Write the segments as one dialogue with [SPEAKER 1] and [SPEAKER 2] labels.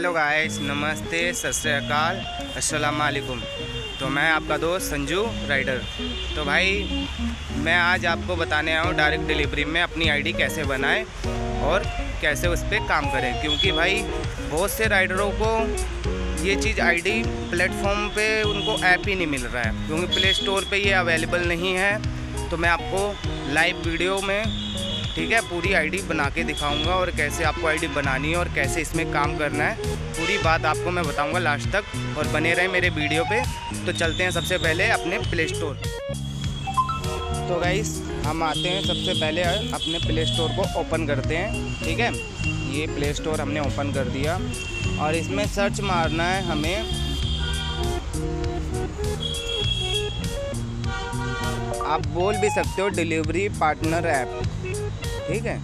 [SPEAKER 1] Hello guys, नमस्ते, सत श्री अकाल, अस्सलाम वालेकुम। तो मैं आपका दोस्त संजू राइडर। तो भाई मैं आज आपको बताने आया हूँ डायरेक्ट डिलीवरी में अपनी आईडी कैसे बनाएं और कैसे उस पर काम करें, क्योंकि भाई बहुत से राइडरों को ये चीज़ आईडी प्लेटफॉर्म पे उनको ऐप ही नहीं मिल रहा है, क्योंकि प्ले स्टोर पे ये अवेलेबल नहीं है। तो मैं आपको लाइव वीडियो में ठीक है पूरी आईडी बना के दिखाऊंगा और कैसे आपको आईडी बनानी है और कैसे इसमें काम करना है, पूरी बात आपको मैं बताऊंगा लास्ट तक। और बने रहे मेरे वीडियो पे। तो चलते हैं सबसे पहले अपने प्ले स्टोर। तो गाइस हम आते हैं, सबसे पहले अपने प्ले स्टोर को ओपन करते हैं। ठीक है, ये प्ले स्टोर हमने ओपन कर दिया और इसमें सर्च मारना है हमें, आप बोल भी सकते हो डिलीवरी पार्टनर ऐप। ठीक है,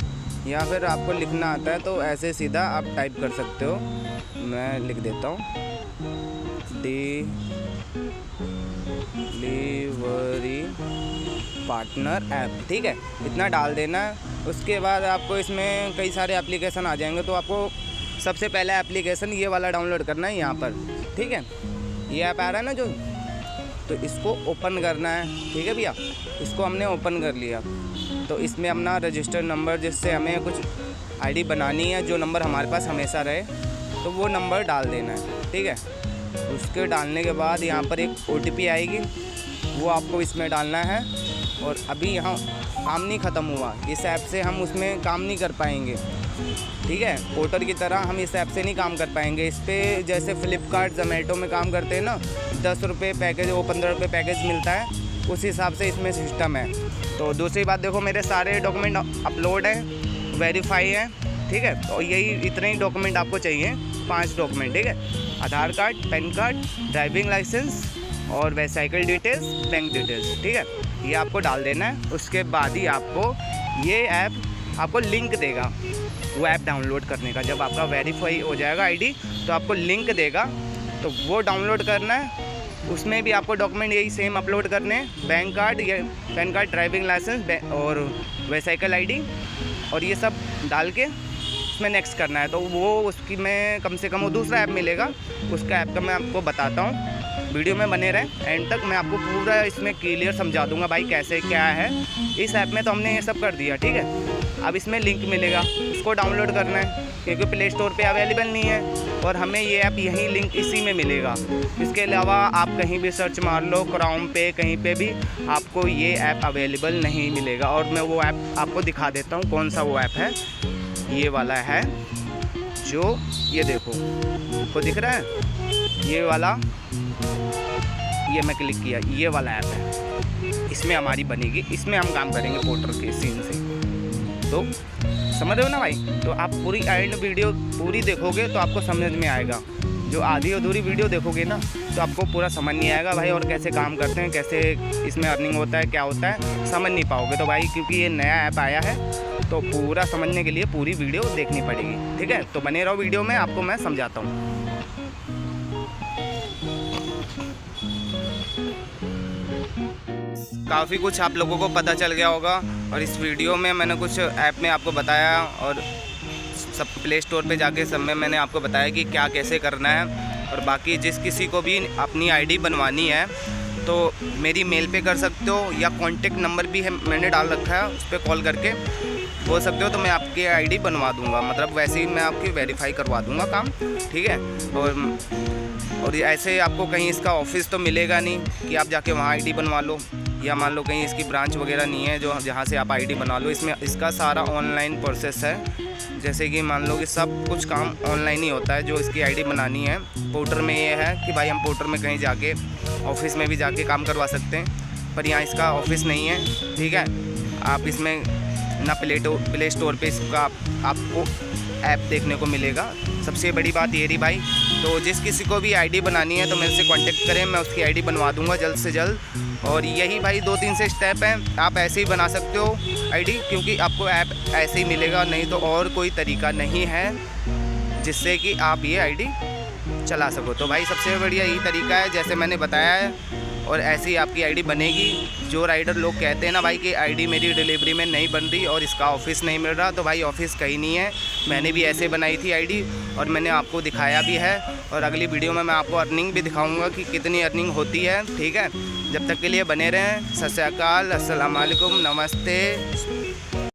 [SPEAKER 1] या फिर आपको लिखना आता है तो ऐसे सीधा आप टाइप कर सकते हो। मैं लिख देता हूँ डिलीवरी पार्टनर ऐप। ठीक है, इतना डाल देना है। उसके बाद आपको इसमें कई सारे एप्लीकेशन आ जाएंगे, तो आपको सबसे पहला एप्लीकेशन ये वाला डाउनलोड करना है यहाँ पर। ठीक है, ये ऐप आ रहा है ना जो, तो इसको ओपन करना है। ठीक है भैया, इसको हमने ओपन कर लिया। तो इसमें अपना रजिस्टर नंबर, जिससे हमें कुछ आईडी बनानी है, जो नंबर हमारे पास हमेशा रहे, तो वो नंबर डाल देना है। ठीक है, उसके डालने के बाद यहाँ पर एक OTP आएगी, वो आपको इसमें डालना है। और अभी यहाँ काम नहीं ख़त्म हुआ, इस ऐप से हम उसमें काम नहीं कर पाएंगे। ठीक है, पोर्टर की तरह हम इस ऐप से नहीं काम कर पाएंगे। इस पर जैसे फ्लिपकार्ट, जोमेटो में काम करते हैं ना, 10 रुपये पैकेज, वो 15 रुपये पैकेज मिलता है, उस हिसाब से इसमें सिस्टम है। तो दूसरी बात देखो, मेरे सारे डॉक्यूमेंट अपलोड हैं, वेरीफाई है। ठीक है, तो यही इतने ही डॉक्यूमेंट आपको चाहिए, 5 डॉक्यूमेंट। ठीक है, Aadhaar card, PAN card, driving licence और वेहिकल डिटेल्स, बैंक डिटेल्स। ठीक है, ये आपको डाल देना है। उसके बाद ही आपको ये ऐप आपको लिंक देगा वो ऐप डाउनलोड करने का। जब आपका वेरीफाई हो जाएगा आईडी, तो आपको लिंक देगा, तो वो डाउनलोड करना है। उसमें भी आपको डॉक्यूमेंट यही सेम अपलोड करने हैं, बैंक कार्ड या पैन कार्ड, ड्राइविंग लाइसेंस और वेहिकल आईडी, और ये सब डाल के उसमें नेक्स्ट करना है। तो वो उसकी मैं कम से कम वो दूसरा ऐप मिलेगा, उसका ऐप का मैं आपको बताता हूँ। वीडियो में बने रहें एंड तक, मैं आपको पूरा इसमें क्लियर समझा दूंगा भाई कैसे क्या है। इस ऐप में तो हमने ये सब कर दिया। ठीक है, अब इसमें लिंक मिलेगा, उसको डाउनलोड करना है, क्योंकि प्ले स्टोर पे अवेलेबल नहीं है और हमें ये ऐप यही लिंक इसी में मिलेगा। इसके अलावा आप कहीं भी सर्च मार लो, क्रोम पे, कहीं पे भी आपको ये ऐप अवेलेबल नहीं मिलेगा। और मैं वो ऐप आपको दिखा देता हूँ कौन सा वो ऐप है। ये वाला है, जो ये देखो आपको दिख रहा है, ये वाला, ये मैं क्लिक किया, ये वाला ऐप है। इसमें हमारी बनेगी, इसमें हम काम करेंगे पोर्टर के सीन से। तो समझ रहे हो ना भाई? तो आप पूरी एंड वीडियो पूरी देखोगे तो आपको समझ में आएगा। जो आधी अधूरी वीडियो देखोगे ना, तो आपको पूरा समझ नहीं आएगा भाई, और कैसे काम करते हैं, कैसे इसमें अर्निंग होता है, क्या होता है, समझ नहीं पाओगे। तो भाई क्योंकि ये नया ऐप आया है, तो पूरा समझने के लिए पूरी वीडियो देखनी पड़ेगी। ठीक है, तो बने रहो वीडियो में, आपको मैं समझाता हूँ। काफ़ी कुछ आप लोगों को पता चल गया होगा, और इस वीडियो में मैंने कुछ ऐप में आपको बताया, और सब प्ले स्टोर पे जाके सब में मैंने आपको बताया कि क्या कैसे करना है। और बाकी जिस किसी को भी अपनी आईडी बनवानी है, तो मेरी मेल पे कर सकते हो, या कॉन्टेक्ट नंबर भी है मैंने डाल रखा है, उस पर कॉल करके बोल सकते हो, तो मैं आपकी आईडी बनवा दूंगा। मतलब वैसे ही मैं आपकी वेरीफाई करवा दूंगा काम। ठीक है, और ऐसे आपको कहीं इसका ऑफिस तो मिलेगा नहीं कि आप जाके वहाँ आईडी बनवा लो, या मान लो कहीं इसकी ब्रांच वगैरह नहीं है जो जहाँ से आप आईडी बना लो। इसमें इसका सारा ऑनलाइन प्रोसेस है। जैसे कि मान लो कि सब कुछ काम ऑनलाइन ही होता है। जो इसकी आईडी बनानी है पोर्टर में, ये है कि भाई हम पोर्टर में कहीं जाके ऑफिस में भी जाके काम करवा सकते हैं, पर यहाँ इसका ऑफिस नहीं है। ठीक है, आप इसमें ना प्ले स्टोर पे इसका आपको ऐप देखने को मिलेगा। सबसे बड़ी बात ये रही भाई, तो जिस किसी को भी आईडी बनानी है तो मेरे से कांटेक्ट करें, मैं उसकी आईडी बनवा दूंगा जल्द से जल्द। और यही भाई 2-3 से स्टेप हैं, आप ऐसे ही बना सकते हो आईडी, क्योंकि आपको ऐप ऐसे ही मिलेगा, नहीं तो और कोई तरीका नहीं है जिससे कि आप ये आईडी चला सको। तो भाई सबसे बढ़िया यही तरीका है, जैसे मैंने बताया है। और ऐसी आपकी आईडी बनेगी। जो राइडर लोग कहते हैं ना भाई कि आईडी मेरी डिलीवरी में नहीं बन रही और इसका ऑफिस नहीं मिल रहा, तो भाई ऑफिस कहीं नहीं है। मैंने भी ऐसे बनाई थी आईडी और मैंने आपको दिखाया भी है, और अगली वीडियो में मैं आपको अर्निंग भी दिखाऊंगा कि कितनी अर्निंग होती है। ठीक है, जब तक के लिए बने रहें। सत श्री अकाल, अस्सलाम वालेकुम, नमस्ते।